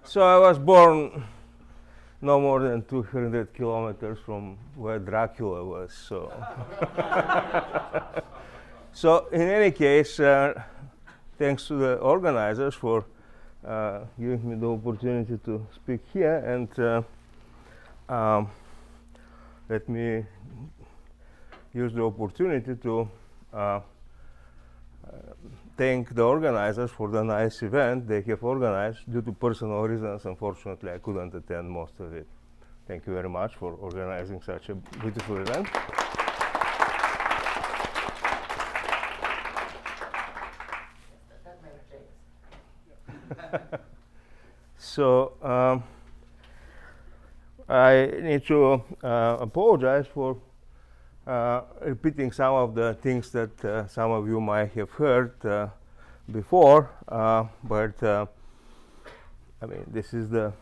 So I was born no more than 200 kilometers from where Dracula was. So, so in any case, thanks to the organizers for giving me the opportunity to speak here, and let me use the opportunity to thank the organizers for the nice event they have organized. Due to personal reasons, unfortunately, I couldn't attend most of it. Thank you very much for organizing such a beautiful event. That made James. So I need to apologize for repeating some of the things that some of you might have heard before, but I mean, this is the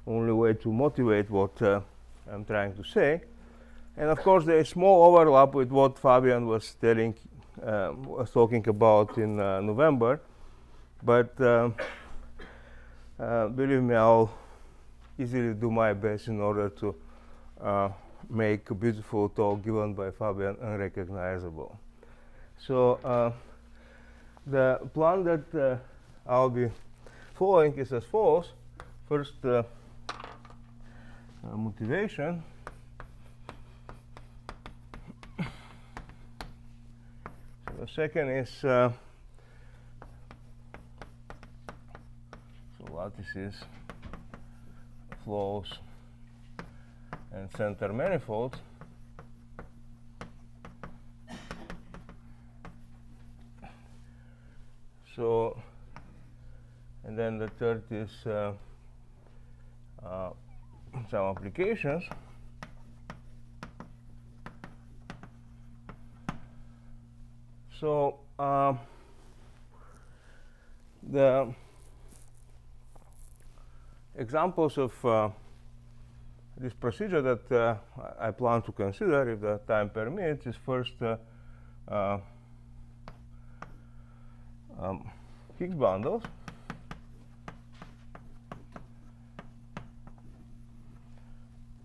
only way to motivate what I'm trying to say. And of course, there is small overlap with what Fabian was talking about in November, but believe me, I'll easily do my best in order to make a beautiful talk given by Fabian unrecognizable. So the plan that I'll be following is as follows. First, motivation. So the second is so lattices, flows, and center manifolds. So, and then the third is some applications. So the examples of this procedure that I plan to consider, if the time permits, is first Higgs bundles.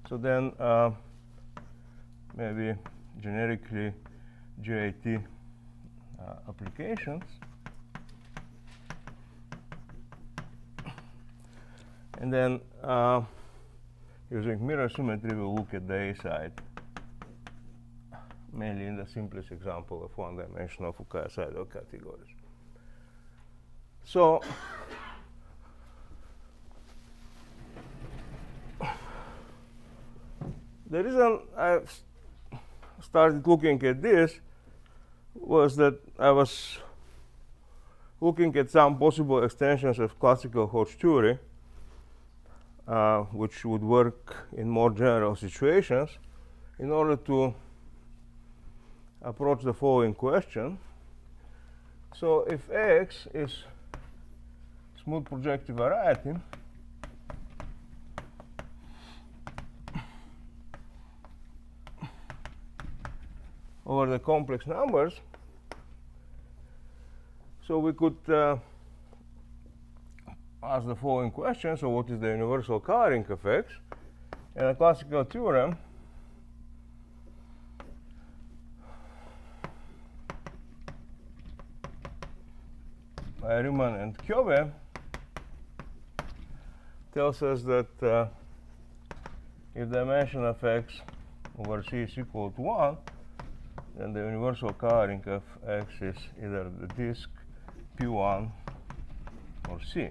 So then maybe generically GIT applications. And then using mirror symmetry, we'll look at the A side, mainly in the simplest example of one-dimensional Fukaya-Seidel categories. So the reason I started looking at this was that I was looking at some possible extensions of classical Hodge theory, which would work in more general situations, in order to approach the following question. So if X is smooth projective variety, over the complex numbers, so we could ask the following question. So what is the universal coloring of X? And a classical theorem by Riemann and Kjove tells us that if the dimension of X over C is equal to 1, then the universal coloring of X is either the disk P1 or C.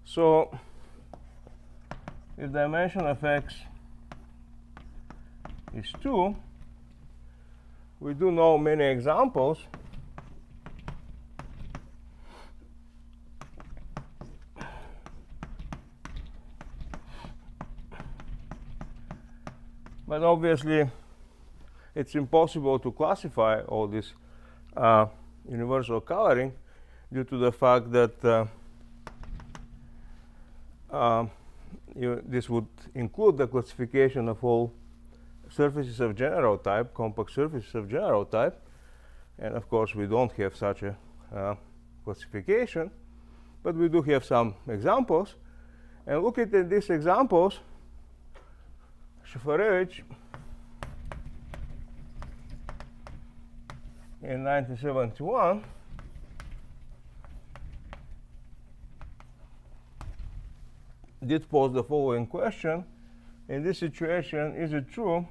So if the dimension of X is 2, we do know many examples but obviously it's impossible to classify all this universal coloring due to the fact that this would include the classification of all surfaces of general type, compact surfaces of general type, and of course we don't have such a classification, but we do have some examples. And looking at these examples, Shafarevich in 1971 did pose the following question. In this situation, is it true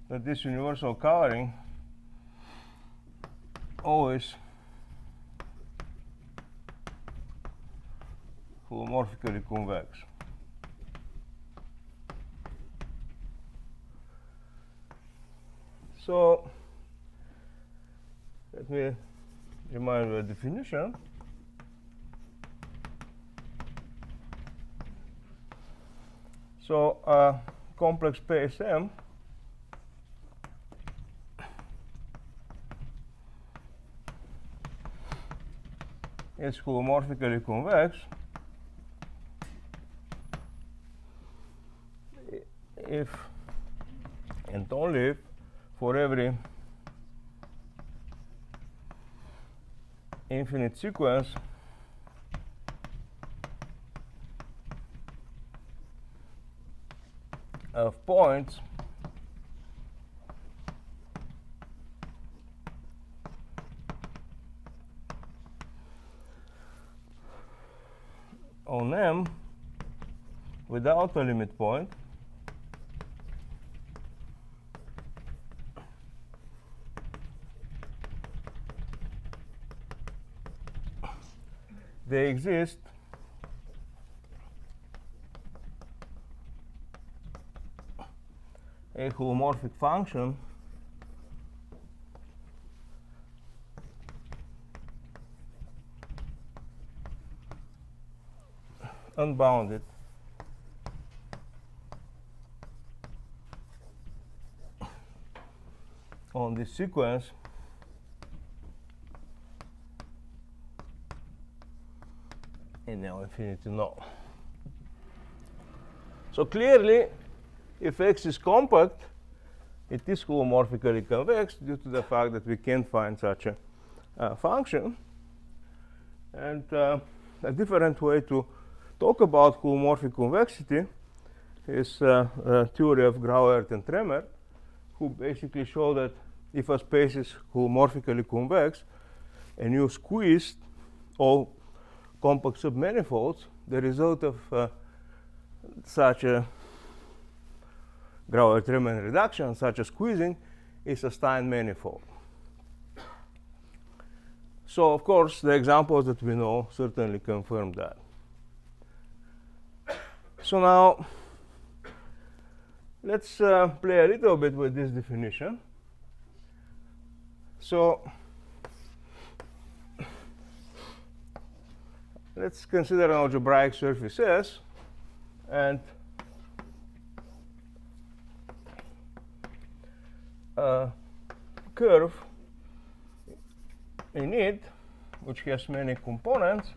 that this universal coloring always holomorphically convex? So let me remind you the definition. So complex space M is holomorphically convex if and only if for every infinite sequence of points on M without a limit point they exist a holomorphic function unbounded on this sequence in L infinity null. So clearly, if X is compact, it is holomorphically convex due to the fact that we can't find such a function. And a different way to talk about holomorphic convexity is the theory of Grauert and Tremer, who basically show that if a space is holomorphically convex and you squeeze all compact submanifolds, the result of such a Grauert-Tremer reduction, such a squeezing, is a Stein manifold. So, of course, the examples that we know certainly confirm that. So now, let's play a little bit with this definition. So, let's consider an algebraic surface S, and a curve in it which has many components.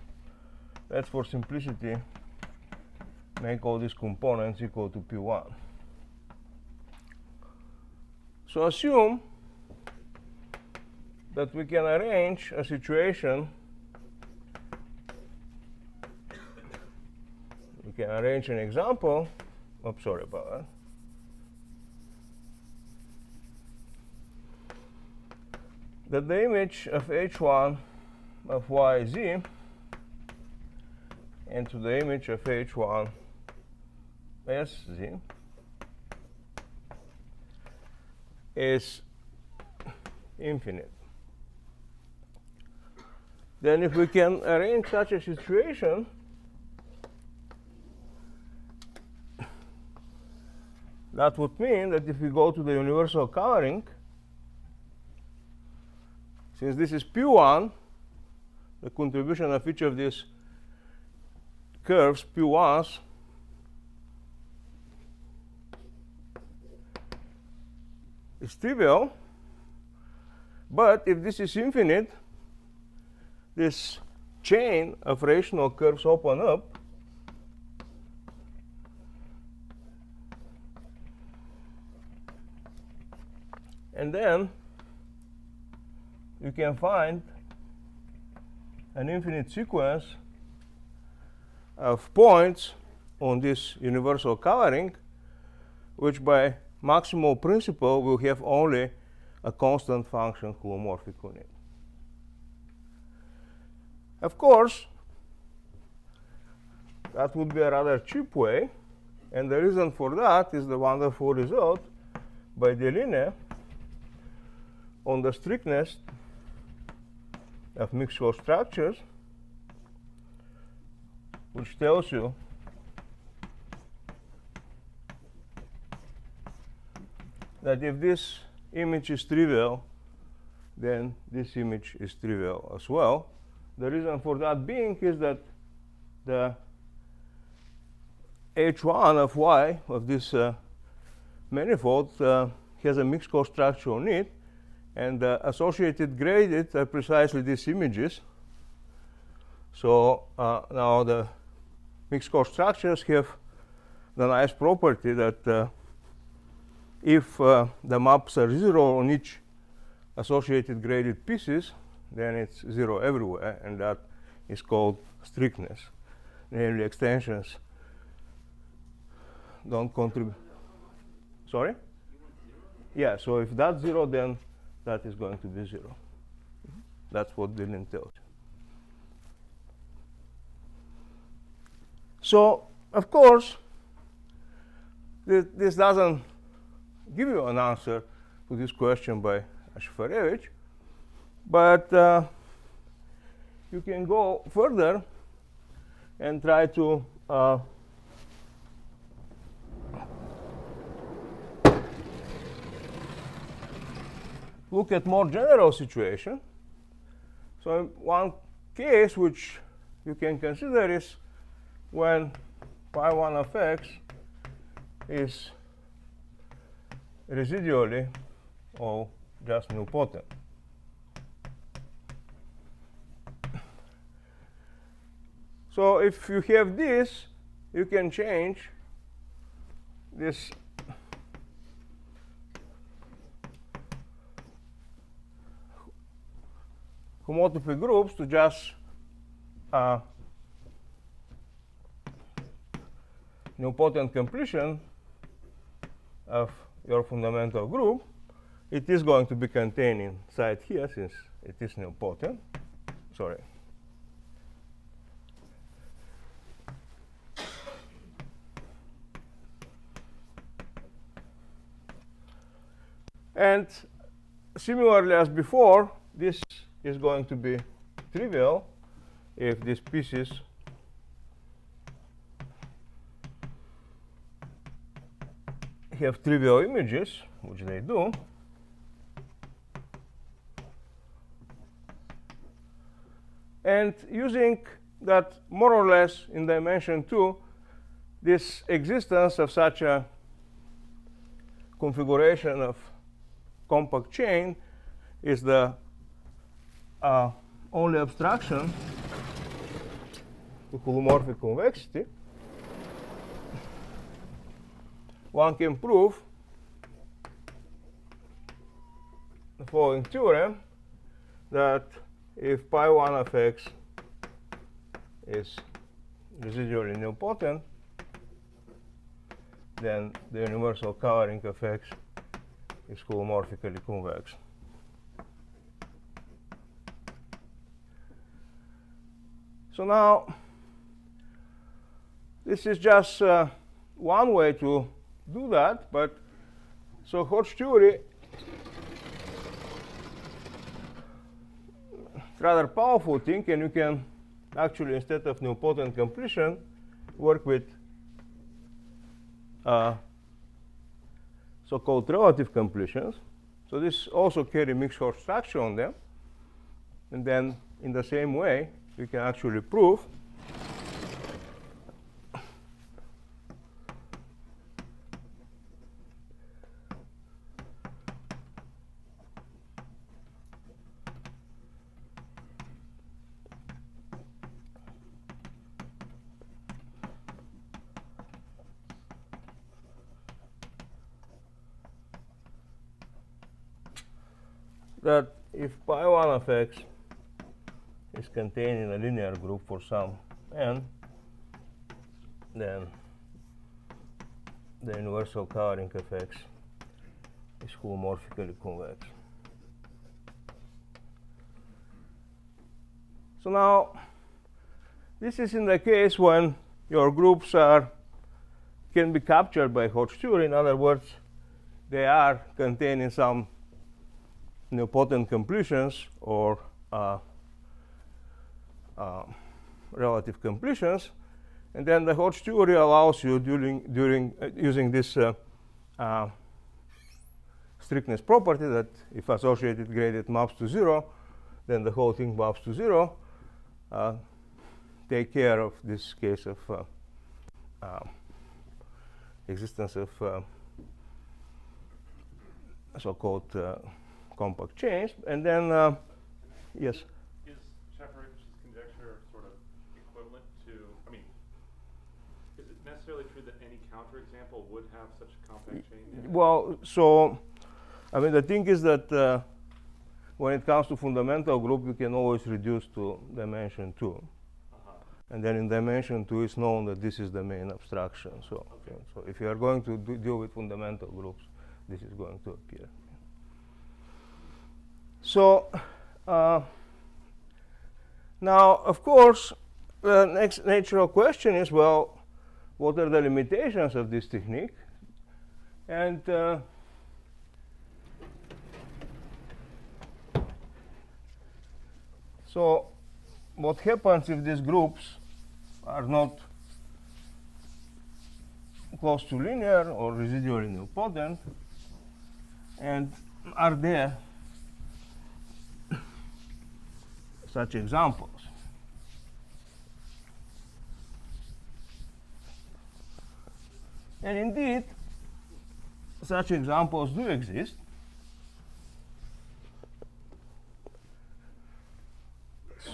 Let's, for simplicity, make all these components equal to P1. So assume that we can arrange a situation, we can arrange an example, sorry about that. That the image of H1 of YZ into the image of H1 SZ is infinite. Then if we can arrange such a situation, that would mean that if we go to the universal coloring, since this is P1, the contribution of each of these curves, P1s, is trivial. But if this is infinite, this chain of rational curves open up, and then you can find an infinite sequence of points on this universal covering, which by maximal principle will have only a constant function holomorphic on it. Of course, that would be a rather cheap way, and the reason for that is the wonderful result by Deline on the strictness of mixed flow structures, which tells you that if this image is trivial, then this image is trivial as well. The reason for that being is that the H1 of y of this manifold has a mixed code structure on it, and the associated graded are precisely these images. So now the mixed code structures have the nice property that if the maps are 0 on each associated graded pieces, then it's 0 everywhere, and that is called strictness. Namely, extensions don't contribute. Sorry? Yeah, so if that's 0, then that is going to be 0. That's what Dylan tells you. So, of course, this doesn't give you an answer to this question by Ashfarevich, but you can go further and try to look at more general situation. So one case which you can consider is when pi1 of x is residually or just nilpotent. So if you have this, you can change this homotopy groups to just nilpotent completion of your fundamental group. It is going to be contained inside here since it is nilpotent. Sorry. And similarly as before, this is going to be trivial if these pieces have trivial images, which they do. And using that more or less in dimension 2, this existence of such a configuration of compact chain is the only abstraction to holomorphic convexity. One can prove the following theorem, that if pi1 of x is residually nilpotent, then the universal covering of x is holomorphically convex. So now, this is just one way to do that, but so Hodge theory is rather powerful thing, and you can actually, instead of nilpotent completion, work with so-called relative completions. So this also carry mixed Hodge structure on them, and then in the same way we can actually prove that if pi1 of x is contained in a linear group for some n, then the universal covering of x is holomorphically convex. So now, this is in the case when your groups can be captured by Hodge theory. In other words, they are contained in some nilpotent completions or relative completions, and then the Hodge theory allows you using this strictness property that if associated gradient maps to 0, then the whole thing maps to 0. Take care of this case of existence of so-called compact chains, and then yes. Is Shafarevич's conjecture sort of equivalent to? I mean, is it necessarily true that any counterexample would have such a compact chain? Well, so I mean the thing is that when it comes to fundamental group, you can always reduce to dimension 2. And then in dimension 2, it's known that this is the main abstraction. So, okay. So if you are going to deal with fundamental groups, this is going to appear. So now, of course, the next natural question is, well, what are the limitations of this technique? And so what happens if these groups are not close to linear or residually nilpotent, and are there such examples? And indeed, such examples do exist.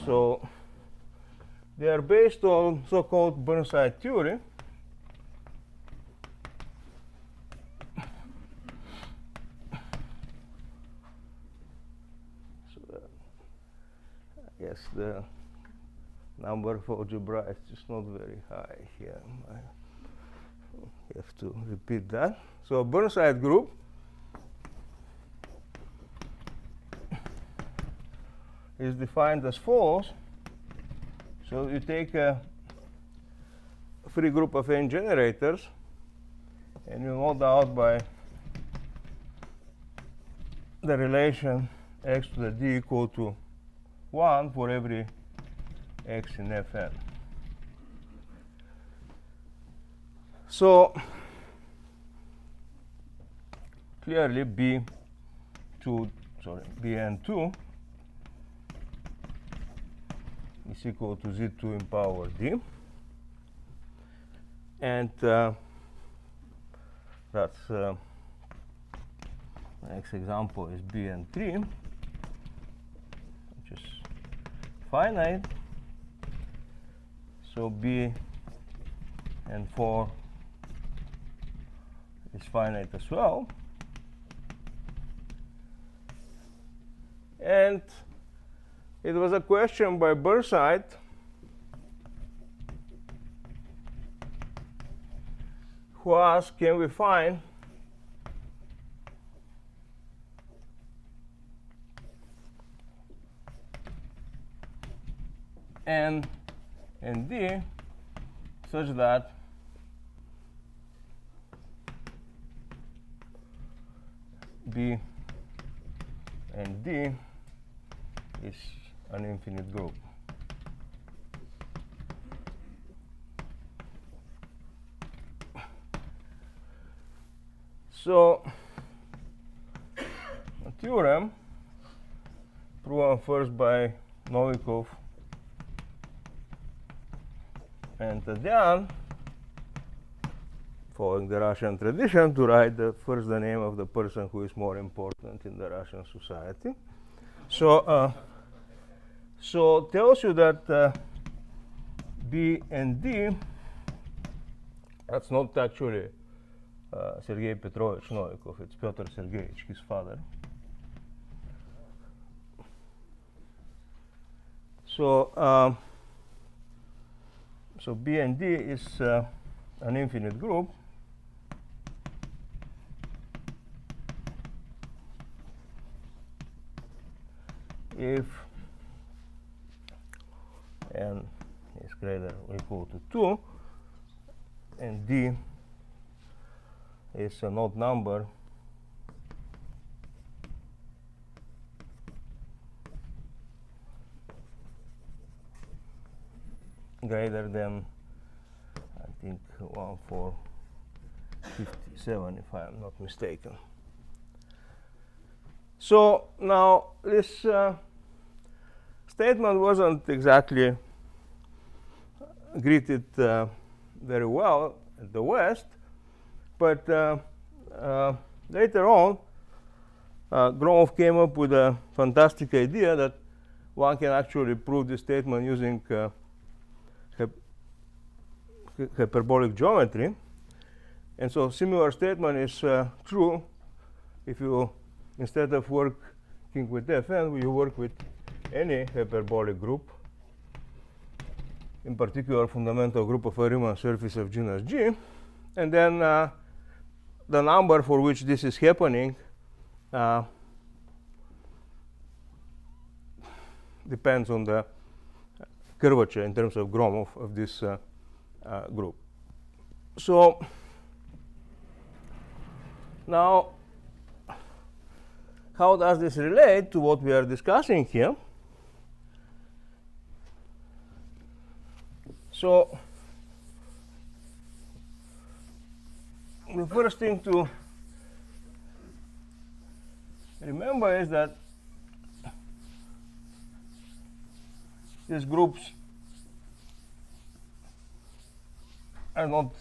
So they are based on so-called Burnside theory. So I guess the number of algebra is just not very high here. I have to repeat that. So a Burnside group is defined as follows. So you take a free group of n generators and you node out by the relation x to the d equal to 1 for every x in Fn. So clearly Bn2 is equal to Z2 in power d. And that's the next example is Bn3, which is finite. So Bn4 is finite as well. And it was a question by Burnside who asked, can we find n and d such that B and D is an infinite group. So a theorem proven first by Novikov and Tadyan, following the Russian tradition, to write first the name of the person who is more important in the Russian society. So so tells you that B and D, that's not actually Sergei Petrovich Novikov, it's Pyotr Sergeyevich, his father. So so B and D is an infinite group. If n is greater or equal to 2 and D is an odd number greater than, I think, 1457, if I am not mistaken. So now this statement wasn't exactly greeted very well at the West, but later on, Gromov came up with a fantastic idea that one can actually prove this statement using hyperbolic geometry. And so similar statement is true if you, instead of working with Fn, you work with any hyperbolic group, in particular fundamental group of a Riemann surface of genus G. And then the number for which this is happening depends on the curvature in terms of Gromov of this group. So now, how does this relate to what we are discussing here? So the first thing to remember is that these groups are not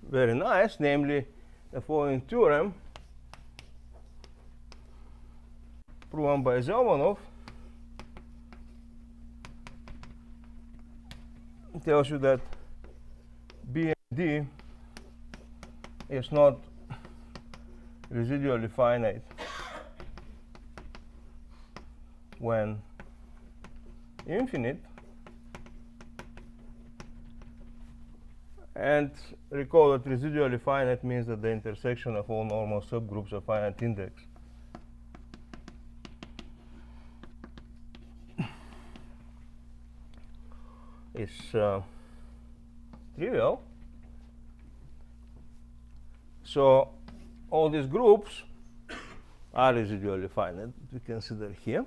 very nice, namely the following theorem proven by Zelmanov tells you that B and D is not residually finite when infinite. And recall that residually finite means that the intersection of all normal subgroups of finite index is trivial. So all these groups are residually finite, we consider here.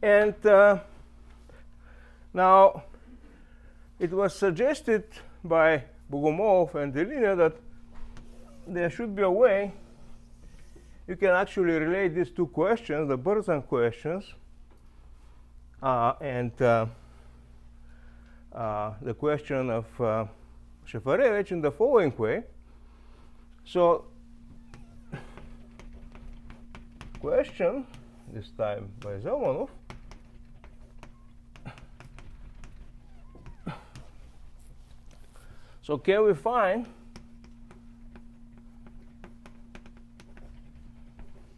And now it was suggested by Bogomolov and Delina that there should be a way you can actually relate these two questions, the Burnside questions and the question of Shefarevich in the following way. So question, this time by Zelmanov, so can we find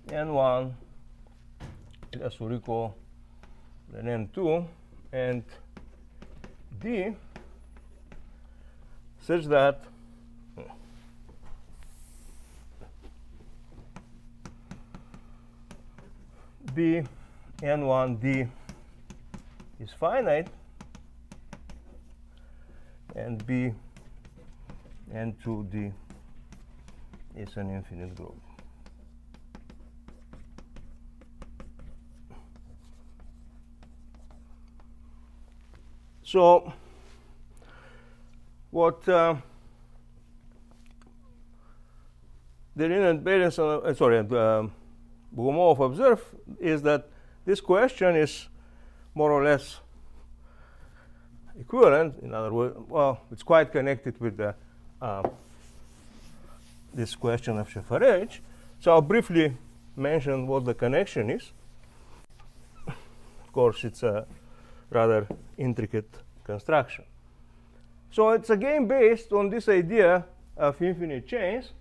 n1 less or equal than n2 and D such that B n1 D is finite and B n2 D is an infinite group. So what Delin and Bogomolov observed is that this question is more or less equivalent. In other words, well, it's quite connected with the this question of Shefarevich. So I'll briefly mention what the connection is. Of course, it's a rather intricate construction. So it's a game based on this idea of infinite chains.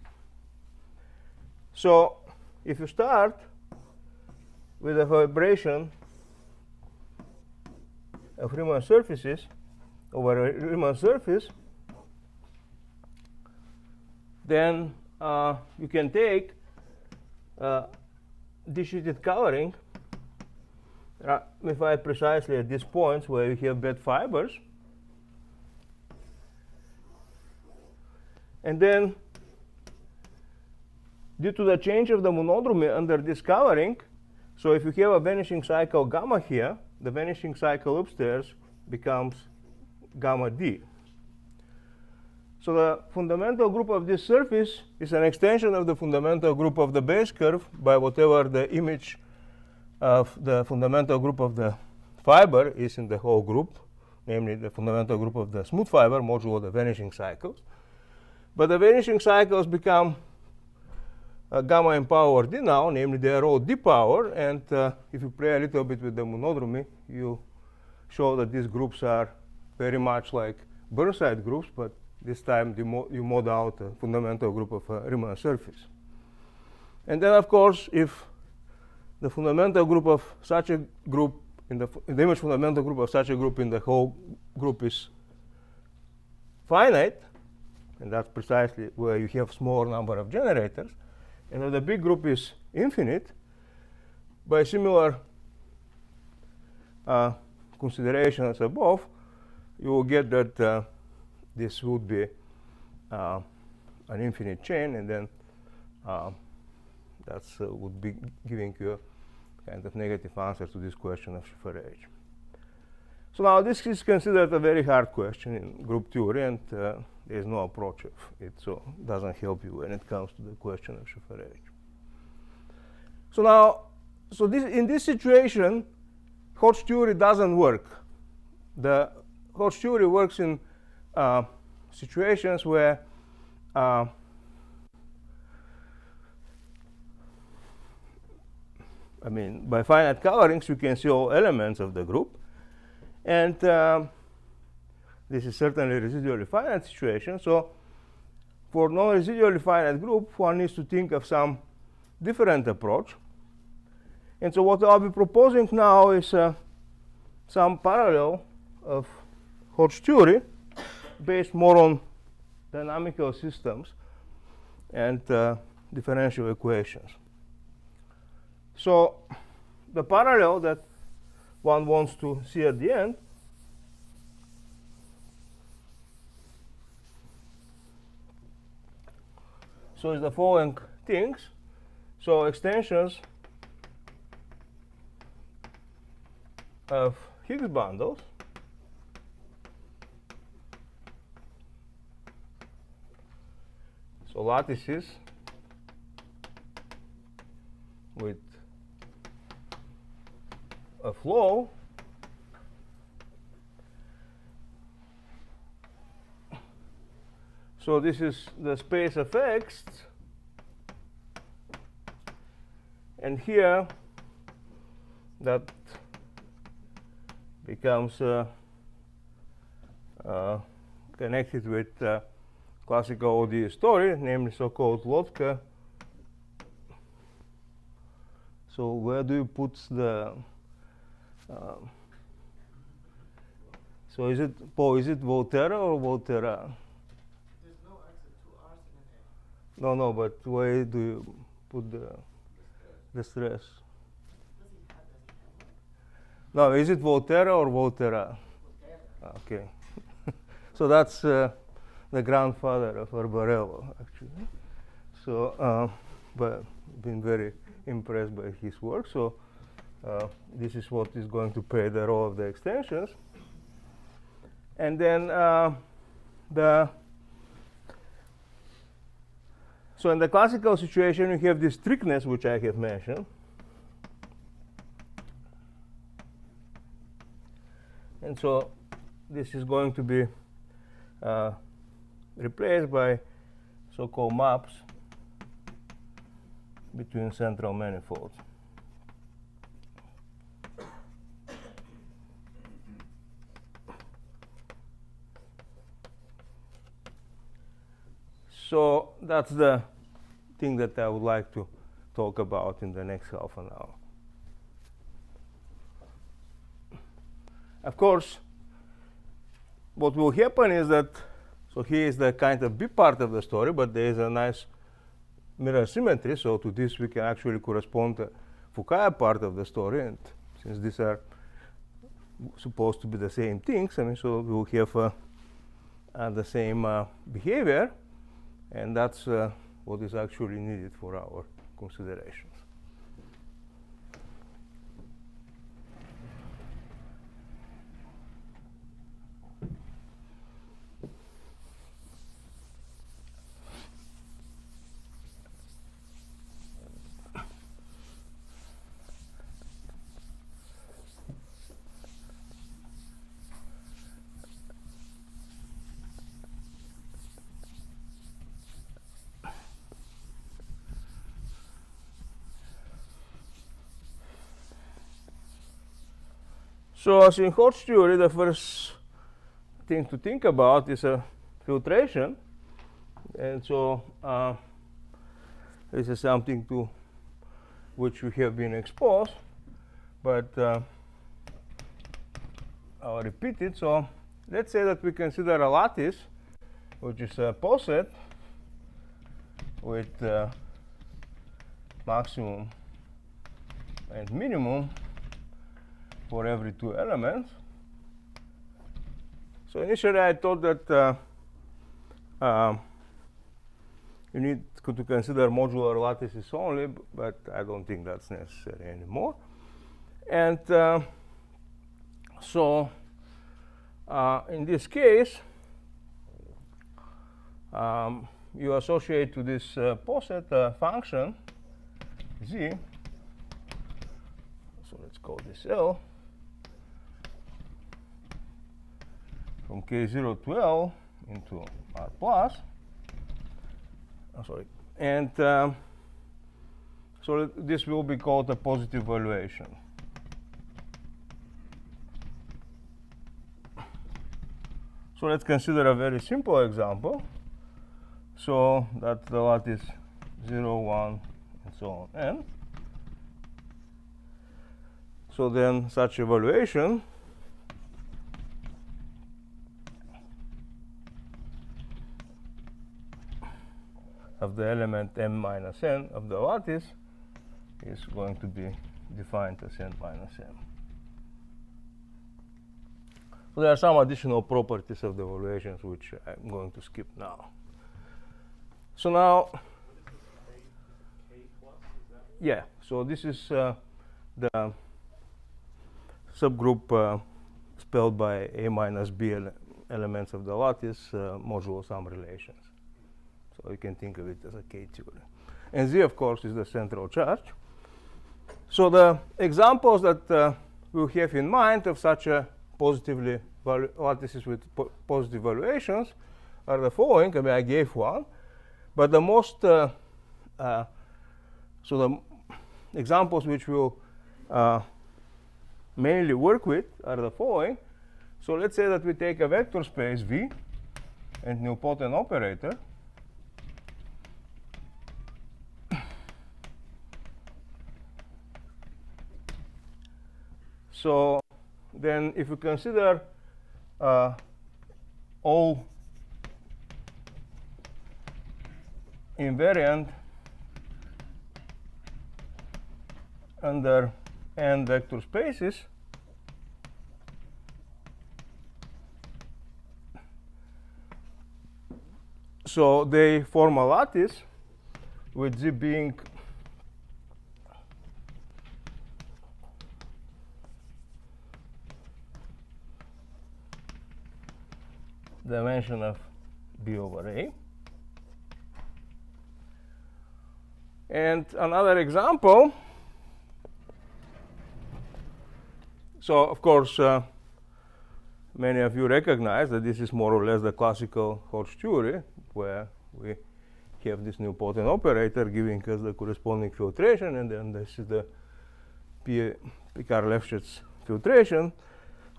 So if you start with a vibration of Riemann surfaces over a Riemann surface, then you can take distributed coloring, ramified precisely at these points where you have bad fibers, and then due to the change of the monodromy under this coloring, so if you have a vanishing cycle gamma here, the vanishing cycle upstairs becomes gamma d. So the fundamental group of this surface is an extension of the fundamental group of the base curve by whatever the image of the fundamental group of the fiber is in the whole group, namely the fundamental group of the smooth fiber modulo the vanishing cycles. But the vanishing cycles become gamma in power d now, namely they are all d power, and if you play a little bit with the monodromy, you show that these groups are very much like Burnside groups, but this time you mod out a fundamental group of a Riemann surface. And then, of course, if the fundamental group of such a group the image fundamental group of such a group in the whole group is finite, and that's precisely where you have smaller number of generators, and if the big group is infinite, by similar considerations above, you will get that this would be an infinite chain, and then that's would be giving you a kind of negative answer to this question of Schiffer-H. So now this is considered a very hard question in group theory, and there is no approach of it, so it doesn't help you when it comes to the question of Schiffer-H. So now, in this situation, Hodge theory doesn't work. The Hodge theory works in situations where I mean, by finite colorings, you can see all elements of the group. And this is certainly a residually finite situation. So for non-residually finite group, one needs to think of some different approach. And so what I'll be proposing now is some parallel of Hodge theory based more on dynamical systems and differential equations. So the parallel that one wants to see at the end is the following things. So extensions of Higgs bundles so lattices with a flow so this is the space of X, and here that becomes connected with classical ODE story, namely so-called Lotka. So where do you put the so is it Paul, is it Volterra or Volterra? There's no X and two R's in an A. No, but where do you put the stress? Does he have No, is it Volterra or Volterra? Volterra. Okay. So that's the grandfather of Arborello, actually. So, but been very impressed by his work. So this is what is going to play the role of the extensions. And then so in the classical situation, you have this strictness, which I have mentioned. And so this is going to be replaced by so-called maps between central manifolds. So that's the thing that I would like to talk about in the next half an hour. of course, what will happen is that, so here is the kind of B part of the story, but there is a nice mirror symmetry, so to this we can actually correspond the Fukaya part of the story, and since these are supposed to be the same things, I mean, so we will have the same behavior, and that's what is actually needed for our considerations. So as in Hodge theory, the first thing to think about is a filtration. And so this is something to which we have been exposed, but I'll repeat it. So let's say that we consider a lattice, which is a poset with maximum and minimum for every two elements. So initially I thought that you need to consider modular lattices only, but I don't think that's necessary anymore. And so in this case, you associate to this poset function z. So let's call this L from K0 to L into R plus. Sorry. And so this will be called a positive valuation. So let's consider a very simple example. So that the lattice 0, 1, and so on, n. So then such evaluation of the element m minus n of the lattice is going to be defined as n minus m. So there are some additional properties of the evaluations which I'm going to skip now. So now, K plus, is that? yeah, so this is the subgroup spelled by a minus b elements of the lattice modulo some relations. So you can think of it as a K theory. And Z, of course, is the central charge. So the examples that we'll have in mind of such a positively lattices with positive valuations are the following. I mean, I gave one, but the most so the examples which we'll mainly work with are the following. So let's say that we take a vector space V and nilpotent operator. So then if we consider all invariant under n vector spaces, so they form a lattice with Z being dimension of B over A. And another example, so of course many of you recognize that this is more or less the classical Hodge theory, where we have this nilpotent operator giving us the corresponding filtration, and then this is the Picard-Lefschetz filtration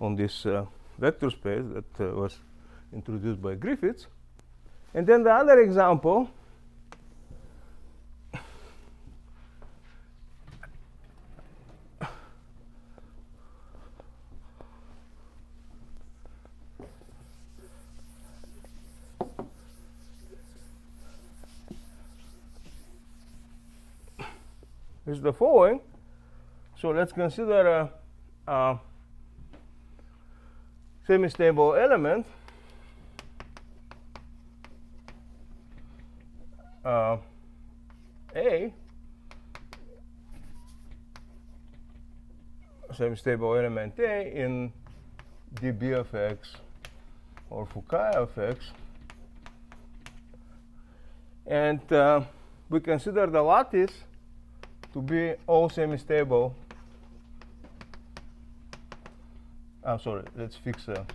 on this vector space that was introduced by Griffiths. And then the other example is the following. So let's consider a semi-stable element A, semi-stable element A in dB of x or Foucault of x, and we consider the lattice to be all semi-stable. I'm sorry, let's fix a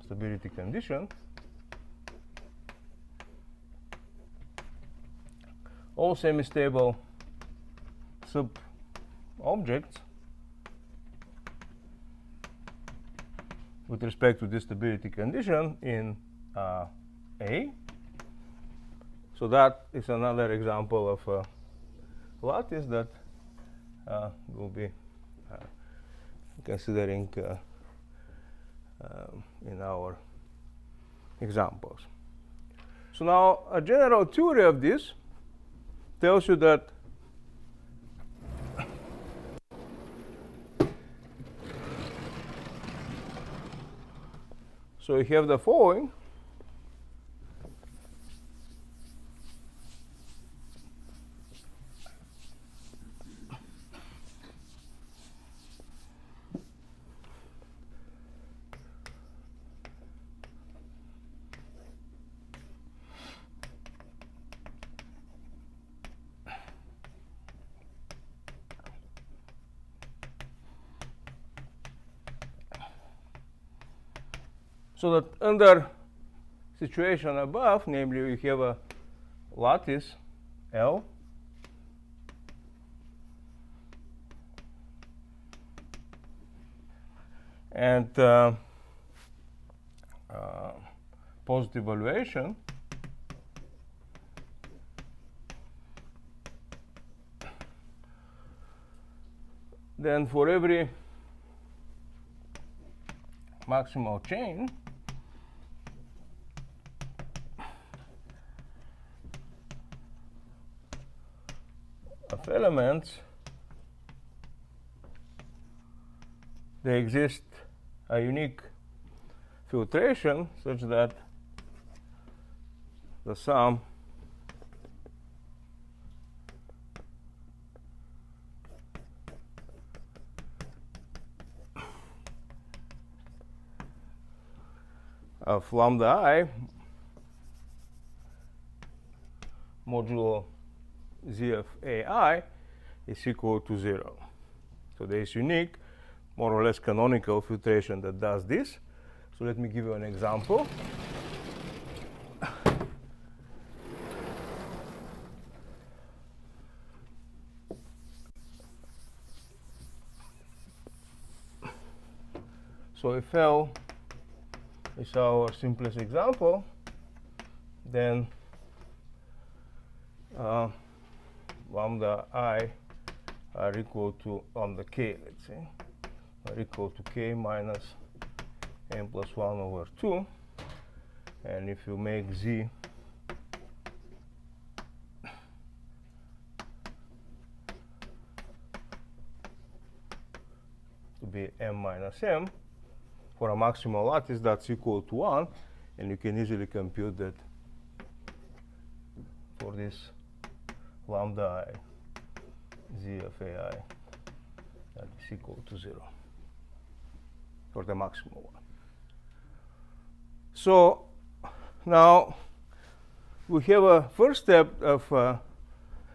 stability condition. All semi-stable sub-objects with respect to this stability condition in A. So that is another example of a lattice that we'll be considering in our examples. So now a general theory of this tells you that so you have the following. So that under situation above, namely we have a lattice L and positive valuation, then for every maximal chain of elements, there exists a unique filtration such that the sum of lambda I modulo z of ai is equal to 0. So there is unique, more or less canonical filtration that does this. So let me give you an example. So if L is our simplest example, then lambda I are equal to lambda k, let's say, are equal to k minus n plus 1 over 2. And if you make z to be m minus m, for a maximal lattice that's equal to 1, and you can easily compute that for this lambda I z of ai that is equal to 0 for the maximal one. So now we have a first step of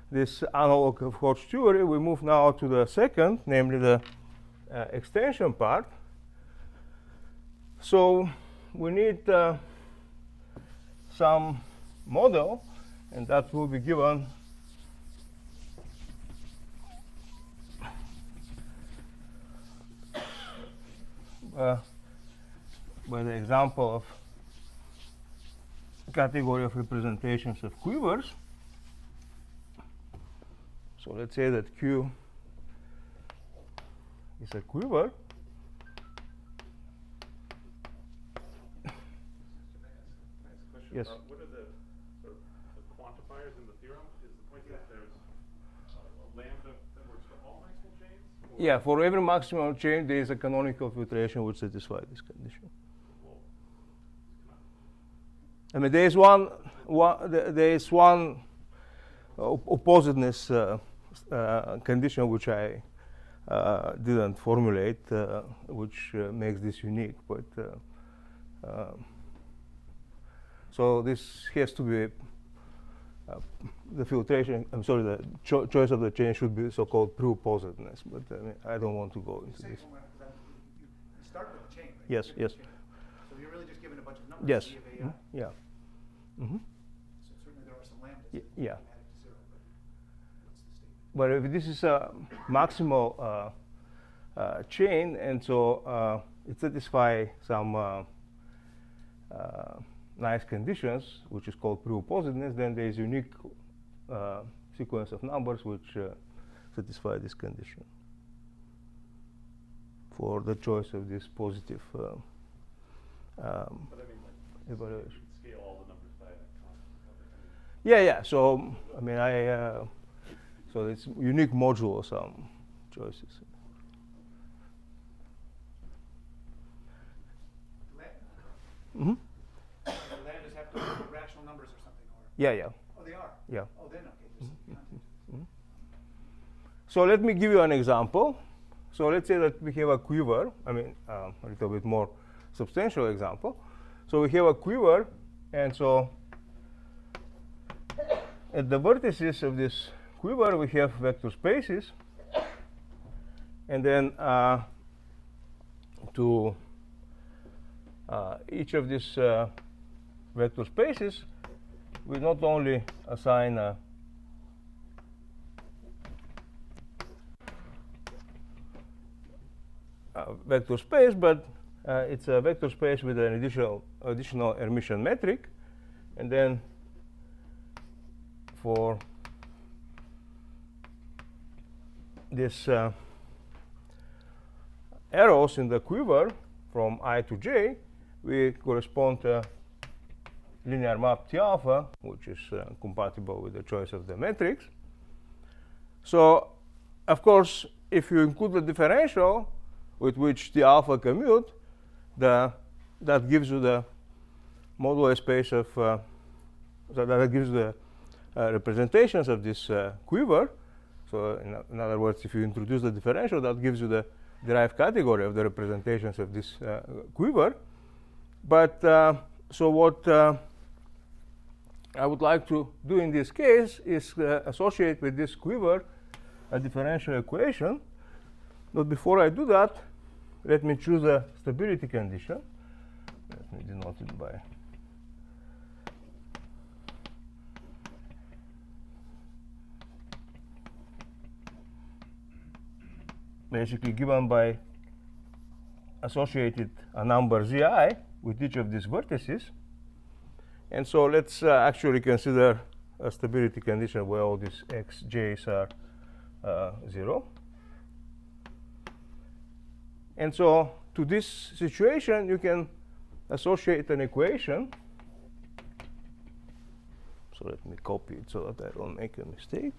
this analog of Hodge theory. We move now to the second, namely the extension part. So we need some model, and that will be given by the example of category of representations of quivers. So let's say that Q is a quiver. Yes. What are the sort of the quantifiers in the theorem? Is the point that there's a lambda that works for Yeah, for every maximal chain, there is a canonical filtration which satisfies this condition. I mean, there is one oppositeness condition which I didn't formulate, which makes this unique. But so this has to be the filtration. I'm sorry, the choice of the chain should be so-called pre-oppositeness. But I mean, I don't want to go into this. You start with a chain, right? Yes, yes. So you're really just given a bunch of numbers. Yes. C of A, Yeah. Mm-hmm. So certainly there are some lambdas. Yeah. Added to zero, but what's the statement? But if this is a maximal chain, and so it satisfies some nice conditions, which is called pre-oppositeness, then there is unique sequence of numbers which satisfy this condition for the choice of this positive But I mean, like, evaluation. you can scale all the numbers by a constant. Yeah. So I mean, so it's unique modulo some choices. Mm-hmm. The lambdas have to be rational numbers or something, or Yeah. oh, they are. Yeah. Oh, then okay. Just content. So let me give you an example. So let's say that we have a quiver. I mean, a little bit more substantial example. So we have a quiver, and so at the vertices of this quiver we have vector spaces, and then to each of these vector spaces we not only assign a vector space, but it's a vector space with an additional Hermitian metric, and then for this arrows in the quiver from I to j, we correspond to linear map T alpha, which is compatible with the choice of the matrix. So, of course, if you include the differential with which T alpha commute, that gives you the modular space of that gives the representations of this quiver. So, in other words, if you introduce the differential, that gives you the derived category of the representations of this quiver. But so what I would like to do in this case is associate with this quiver a differential equation. But before I do that, let me choose a stability condition. Let me denote it by basically given by associated a number zi with each of these vertices. And so let's actually consider a stability condition where all these xj's are 0. And so to this situation, you can associate an equation. So let me copy it so that I don't make a mistake.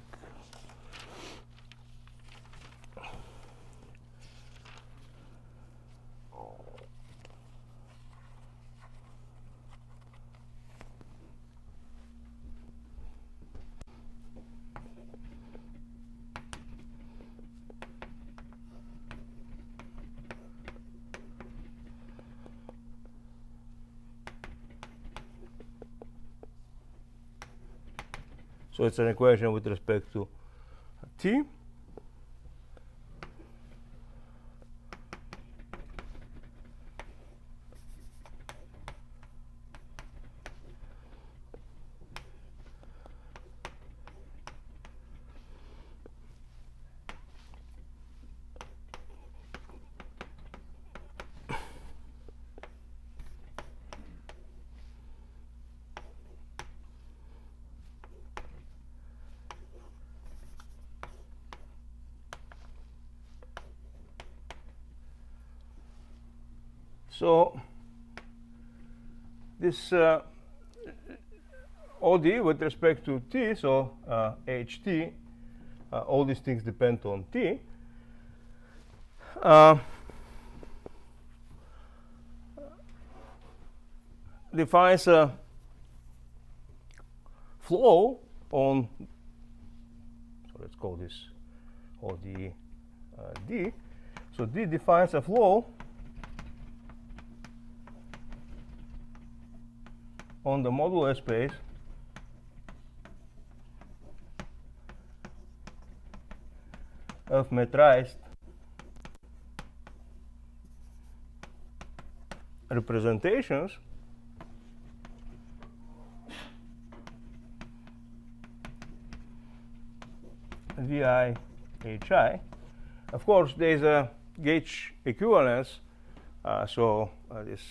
So it's an equation with respect to t. So this OD with respect to t, so HT, all these things depend on t. defines a flow on, so let's call this OD D. So D defines a flow on the modular space of metrized representations VI HI. Of course, there is a gauge equivalence, so this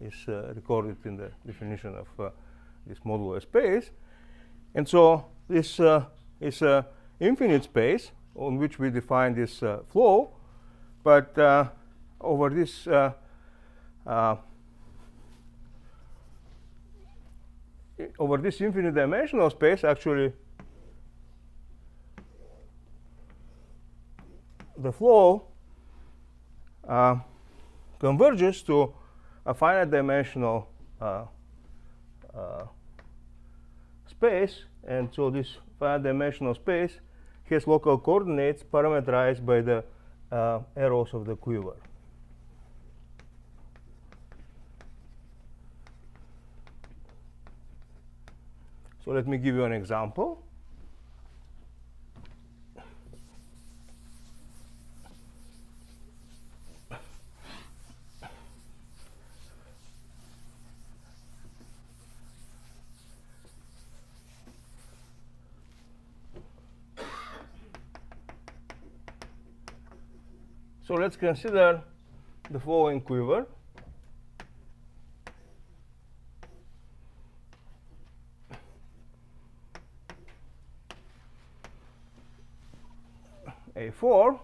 is recorded in the definition of this modular space. And so this is an infinite space on which we define this flow, but over this infinite dimensional space, actually the flow converges to a finite dimensional space, and so this finite dimensional space has local coordinates parameterized by the arrows of the quiver. So let me give you an example. So let's consider the following quiver. A4,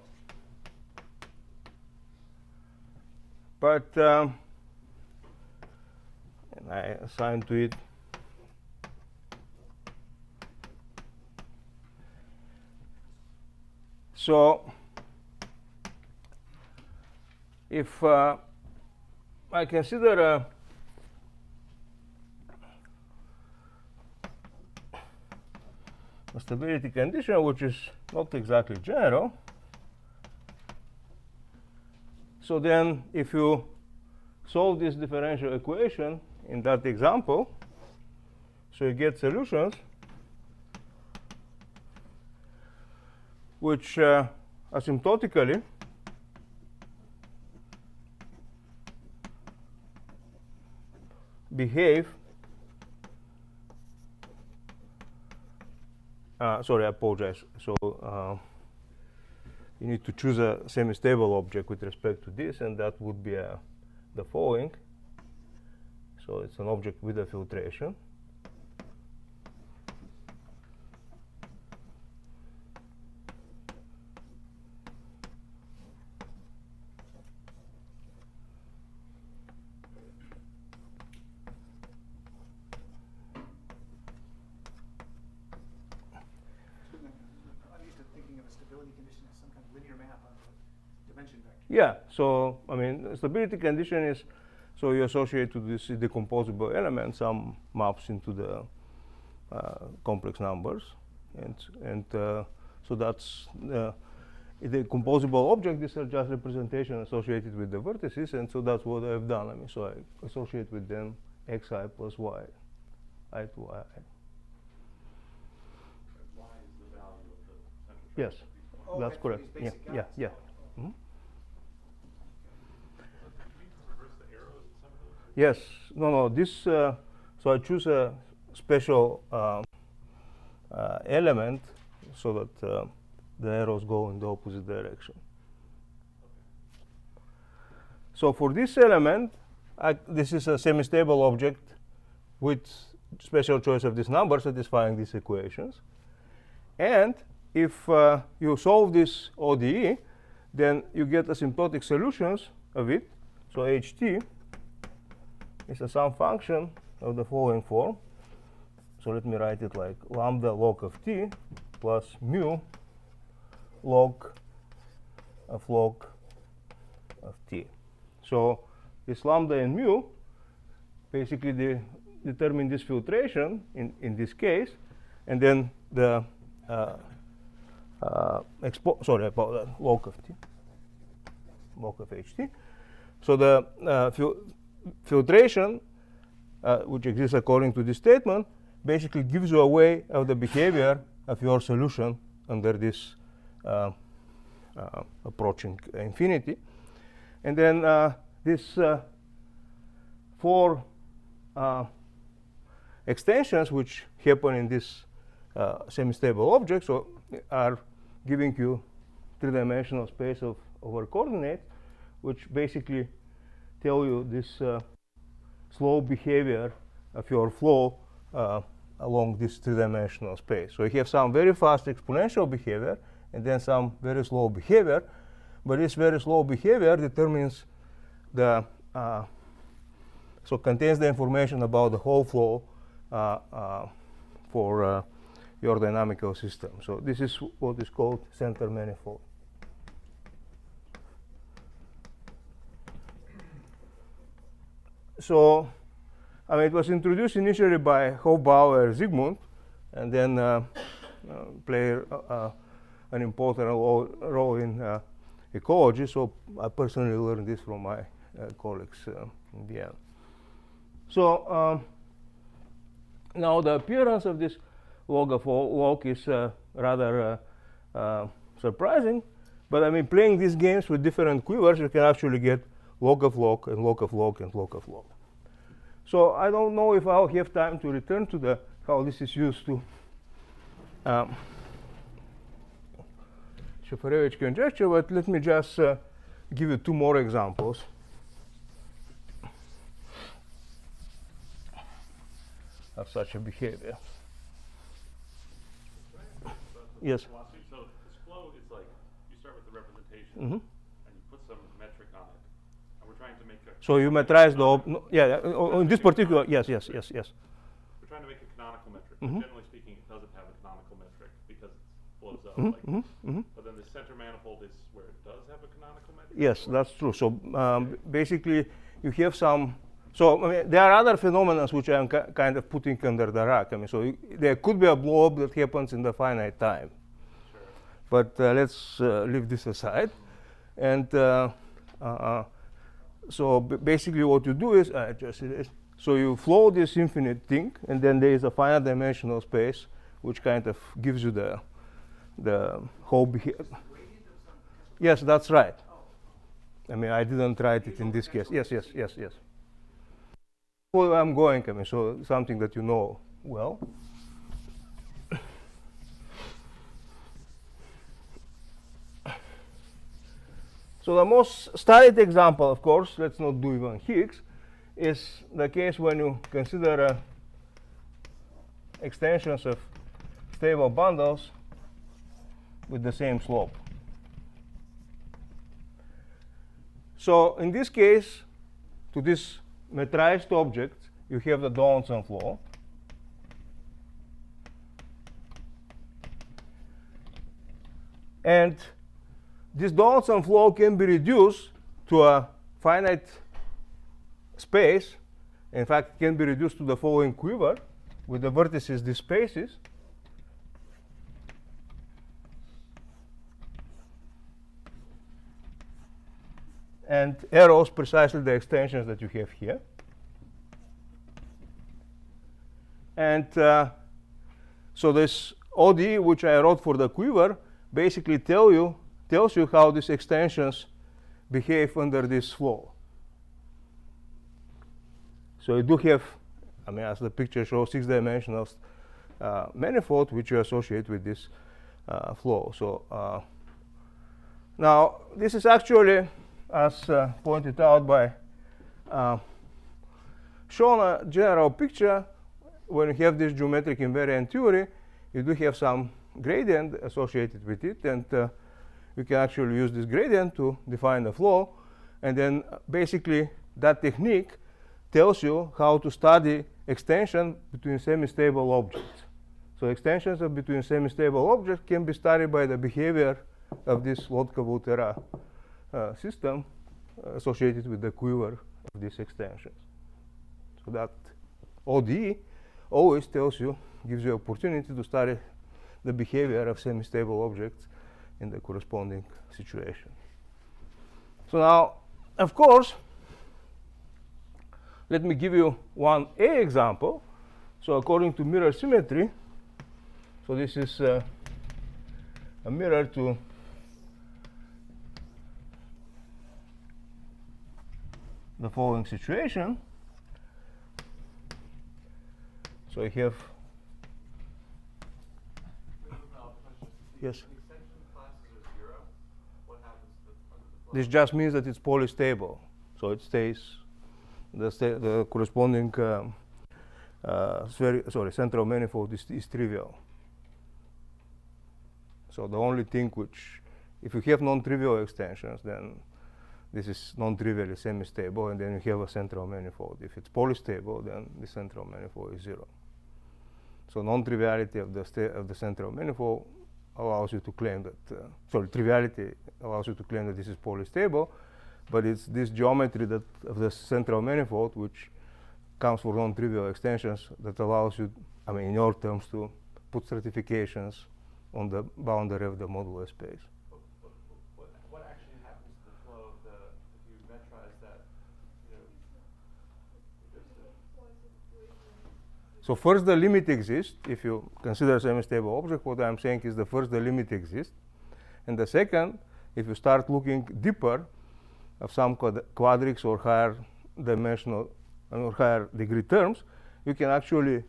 but and I assign to it so if I consider a stability condition which is not exactly general, so then if you solve this differential equation in that example, so you get solutions which asymptotically behave, sorry, I apologize. So you need to choose a semi-stable object with respect to this, and that would be the following. So it's an object with a filtration. Yeah, so I mean, stability condition is, so you associate to this decomposable element some maps into the complex numbers, and so that's the composable object. These are just representation associated with the vertices, and so that's what I've done. I mean, so I associate with them xi plus y, I to I. Y is the value of the central. Yes, Oh, that's okay, correct. these Yeah, basic yeah, guys. yeah. Mm-hmm. Reverse the arrows at some of those? Yes, no, this, so I choose a special element so that the arrows go in the opposite direction. So for this element, this is a semi-stable object with special choice of this number satisfying these equations. And if you solve this ODE, then you get asymptotic solutions of it. So HT is a sum function of the following form. So let me write it like lambda log of t plus mu log of log of t. So this lambda and mu basically determine this filtration in this case, and then the sorry about that, log of t, log of ht. So the filtration, which exists according to this statement, basically gives you a way of the behavior of your solution under this approaching infinity. And then these 4 extensions which happen in this semi-stable object are giving you 3-dimensional space of over coordinates, which basically tell you this slow behavior of your flow along this 3-dimensional space. So you have some very fast exponential behavior and then some very slow behavior, but this very slow behavior determines the so contains the information about the whole flow for your dynamical system. So this is what is called center manifold. So, I mean, it was introduced initially by Hofbauer Zygmunt, and then played an important role in ecology. So I personally learned this from my colleagues in Vienna. So now the appearance of this log of log is rather surprising, but I mean, playing these games with different quivers, you can actually get log of log and log of log and log of log. So I don't know if I'll have time to return to how this is used to Shafarevich conjecture, but let me just give you 2 more examples. Of such a behavior. Yes. So this flow is like you start with the representation Mm-hmm. and you put some metric on it, and we're trying to make a. So you metrize in this particular, yes. We're trying to make a canonical metric. Mm-hmm. But generally speaking, it doesn't have a canonical metric because it blows up. Mm-hmm. Like Mm-hmm. But then the center manifold is where it does have a canonical metric. Yes, that's true. So basically, you have some. So I mean, there are other phenomena which I am kind of putting under the rug. I mean, so there could be a blow-up that happens in the finite time. Sure. But let's leave this aside. And so basically, what you do is so you flow this infinite thing, and then there is a finite dimensional space which kind of gives you the whole behavior. Yes, that's right. I mean, I didn't write it in this case. Yes. Well, I'm going, I mean, so something that you know well. So the most studied example, of course, let's not do even Higgs, is the case when you consider extensions of stable bundles with the same slope. So in this case, to this metrized object, you have the Donaldson flow. And this Donaldson flow can be reduced to a finite space. In fact, it can be reduced to the following quiver with the vertices, these spaces. And arrows precisely the extensions that you have here. And so this OD, which I wrote for the quiver, basically tells you how these extensions behave under this flow. So you do have, I mean, as the picture shows, 6-dimensional manifold which you associate with this flow. So now this is actually, as pointed out by shown a general picture. When you have this geometric invariant theory, you do have some gradient associated with it, and you can actually use this gradient to define the flow. And then basically that technique tells you how to study extension between semi-stable objects. So extensions between semi-stable objects can be studied by the behavior of this Lotka-Volterra system. associated with the quiver of these extensions. So that ODE always tells you, gives you opportunity to study the behavior of semi-stable objects in the corresponding situation. So now, of course, let me give you one A example. So according to mirror symmetry, so this is a mirror to the following situation. So I have yes. Extension classes are 0. What happens to the flow? This just means that it's polystable, so it stays the corresponding central manifold is trivial. So the only thing which, if you have non-trivial extensions, then this is non-trivially semi-stable, and then you have a central manifold. If it's polystable, then the central manifold is 0. So non-triviality of the central manifold allows you to claim that, triviality allows you to claim that this is polystable, but it's this geometry that of the central manifold, which comes for non-trivial extensions, that allows you, I mean, in your terms, to put stratifications on the boundary of the modular space. What actually happens to the flow of if you metrize that, So first the limit exists. If you consider a semi-stable object, what I'm saying is the first the limit exists. And the second, if you start looking deeper of some quadrics or higher dimensional or higher degree terms, you can actually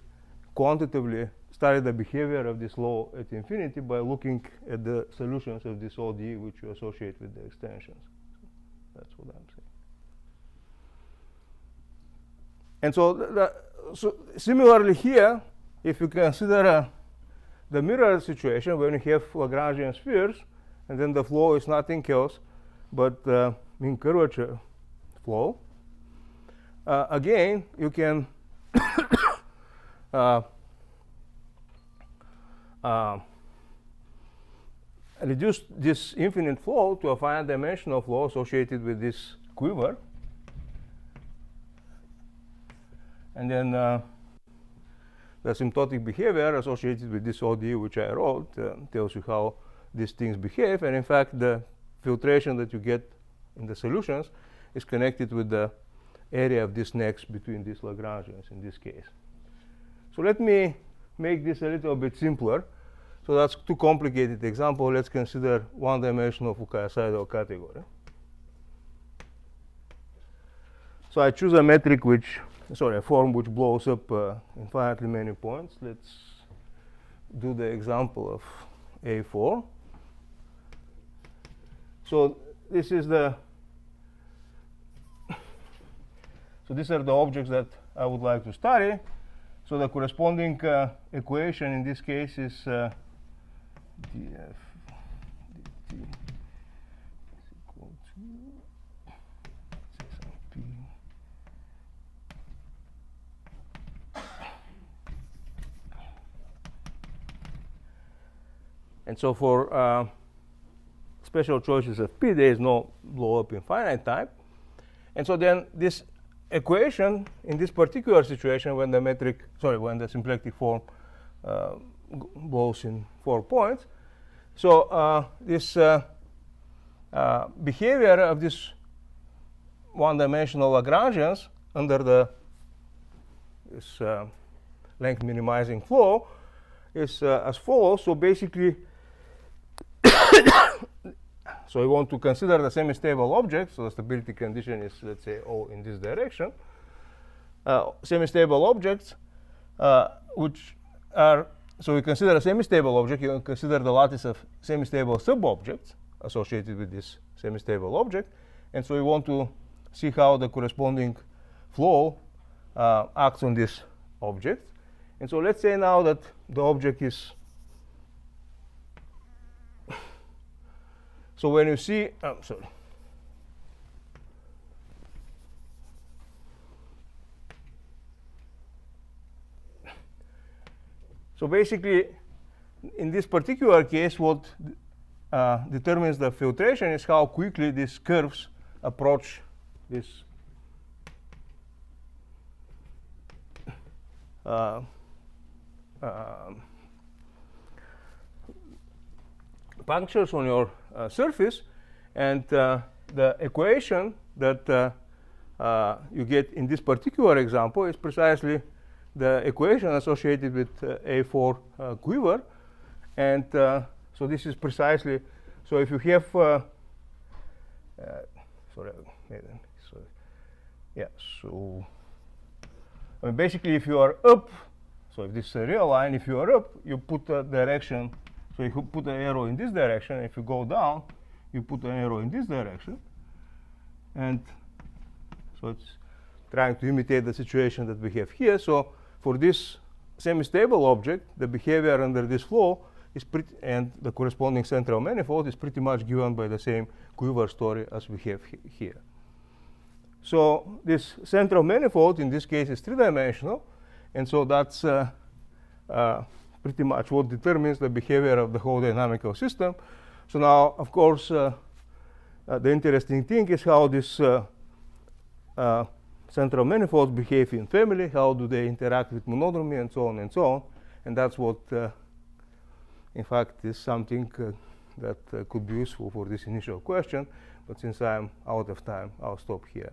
quantitatively study the behavior of this law at infinity by looking at the solutions of this ODE which you associate with the extensions. So that's what I'm saying. And so similarly here, if you consider the mirror situation when you have Lagrangian spheres, and then the flow is nothing else but mean curvature flow, again you can reduce this infinite flow to a finite dimensional flow associated with this quiver. And then the asymptotic behavior associated with this ODE, which I wrote, tells you how these things behave. And in fact, the filtration that you get in the solutions is connected with the area of this next between these Lagrangians in this case. So let me make this a little bit simpler. So that's too complicated example. Let's consider one-dimensional Fukaya-Seidel category. So I choose a metric a form which blows up infinitely many points. Let's do the example of A4. So this is so these are the objects that I would like to study. So the corresponding equation in this case is df dt is equal to p. And so for special choices of p, there is no blow up in finite time. And so then this equation in this particular situation, when when the symplectic form blows in 4 points, so this behavior of this one-dimensional Lagrangians under this length minimizing flow is as follows. So basically, so we want to consider the semi-stable object. So the stability condition is, let's say, O in this direction. Semi-stable objects, which are, so we consider a semi-stable object. You can consider the lattice of semi-stable sub-objects associated with this semi-stable object. And so we want to see how the corresponding flow acts on this object. And so let's say now that the object is, so when you see, so basically, in this particular case, what determines the filtration is how quickly these curves approach this punctures on your surface, and the equation that you get in this particular example is precisely the equation associated with A4 quiver, and so this is precisely, so if you have so I mean, basically if you are up, so if this is a real line, if you are up, you put a direction, so you put an arrow in this direction. If you go down, you put an arrow in this direction, and so it's trying to imitate the situation that we have here. So for this semi-stable object, the behavior under this flow is pretty, and the corresponding central manifold is pretty much given by the same quiver story as we have here. So this central manifold in this case is three-dimensional, and so that's pretty much what determines the behavior of the whole dynamical system. So now, of course, the interesting thing is how this central manifolds behave in family, how do they interact with monodromy, and so on and so on. And that's what, in fact, is something that could be useful for this initial question. But since I'm out of time, I'll stop here.